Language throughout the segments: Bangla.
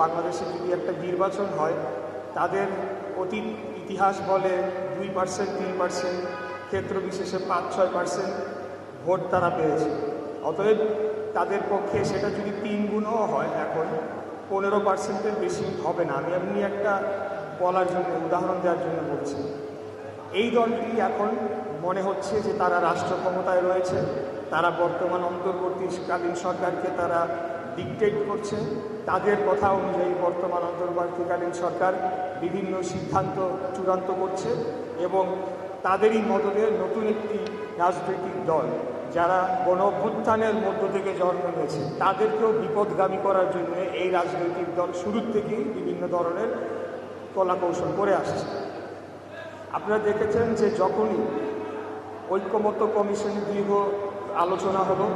বাংলাদেশে যদি একটা নির্বাচন হয়, তাদের অতীত ইতিহাস বলে 2%, 3%, ক্ষেত্র বিশেষে 5-6% ভোট তারা পেয়েছে। অতএব তাদের পক্ষে সেটা যদি 3 গুণও হয়, এখন 15%-এর বেশি হবে না। আমি এমনি একটা বলার জন্য, উদাহরণ দেওয়ার জন্য বলছি। এই দলটি এখন মনে হচ্ছে যে তারা রাষ্ট্র ক্ষমতায় রয়েছে, তারা বর্তমান অন্তর্বর্তীকালীন সরকারকে তারা ডিকটেট করছে। তাদের কথা অনুযায়ী বর্তমান অন্তর্বর্তীকালীন সরকার বিভিন্ন সিদ্ধান্ত চূড়ান্ত করছে এবং তাদেরই মদদে নতুন একটি রাজনৈতিক দল, যারা গণ অভ্যুত্থানের মধ্য থেকে জন্ম নিয়েছে, তাদেরকেও বিপদগামী করার জন্য এই রাজনৈতিক দল শুরুর থেকেই বিভিন্ন ধরনের কলাকৌশল করে আসছে। আপনারা দেখেছেন যে যখনই ঐক্যমত্য কমিশনে দীর্ঘ আলোচনা হলো,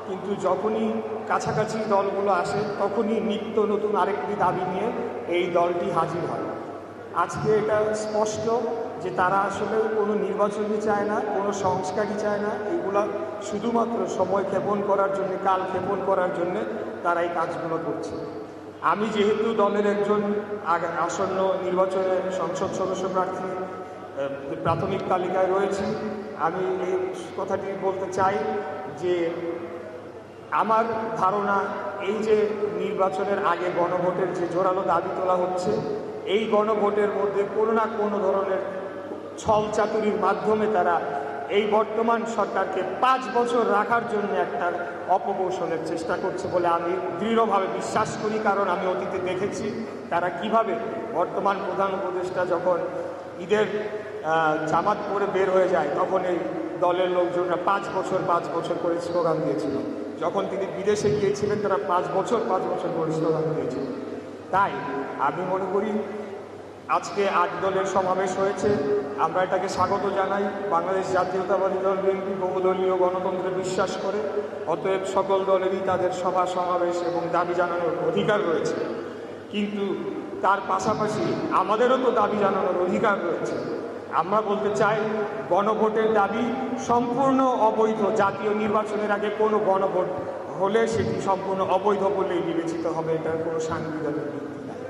কিন্তু যখনই কাছাকাছি দলগুলো আসে তখনই নিত্য নতুন আরেকটি দাবি নিয়ে এই দলটি হাজির হয়। আজকে এটা স্পষ্ট যে তারা আসলে কোনো নির্বাচনই চায় না, কোনো সংস্কারই চায় না। এগুলা শুধুমাত্র সময় ক্ষেপণ করার জন্য, কাল ক্ষেপণ করার জন্য তারা এই কাজগুলো করছে। আমি যেহেতু দলের একজন আসন্ন নির্বাচনে সংসদ সদস্য প্রার্থী প্রাথমিক তালিকায় রয়েছি, আমি এই কথাটি বলতে চাই যে আমার ধারণা এই যে নির্বাচনের আগে গণভোটের যে জোরালো দাবি তোলা হচ্ছে, এই গণভোটের মধ্যে কোনো না কোনো ধরনের ছল চাতুরির মাধ্যমে তারা এই বর্তমান সরকারকে 5 বছর রাখার জন্য একটা অপকৌশলের চেষ্টা করছে বলে আমি দৃঢ়ভাবে বিশ্বাস করি। কারণ আমি অতীতে দেখেছি তারা কিভাবে বর্তমান প্রধান উপদেষ্টা যখন ঈদের জামাত পরে বের হয়ে যায়, তখন এই দলের লোকজনরা 5 বছর করে স্লোগান দিয়েছিল। যখন তিনি বিদেশে গিয়েছিলেন, তারা 5 বছর করে স্লোগান দিয়েছিল। তাই আমি মনে করি আজকে 8 দলের সমাবেশ হয়েছে, আমরা এটাকে স্বাগত জানাই। বাংলাদেশ জাতীয়তাবাদী দল বিএনপি বহুদলীয় গণতন্ত্রে বিশ্বাস করে, অতএব সকল দলেরই তাদের সভা সমাবেশ এবং দাবি জানানোর অধিকার রয়েছে। কিন্তু তার পাশাপাশি আমাদেরও তো দাবি জানানোর অধিকার রয়েছে। আমরা বলতে চাই, গণভোটের দাবি সম্পূর্ণ অবৈধ। জাতীয় নির্বাচনের আগে কোনো গণভোট হলে সেটি সম্পূর্ণ অবৈধ বলেই বিবেচিত হবে, এটার কোনো সাংবিধানিক ভিত্তি নাই।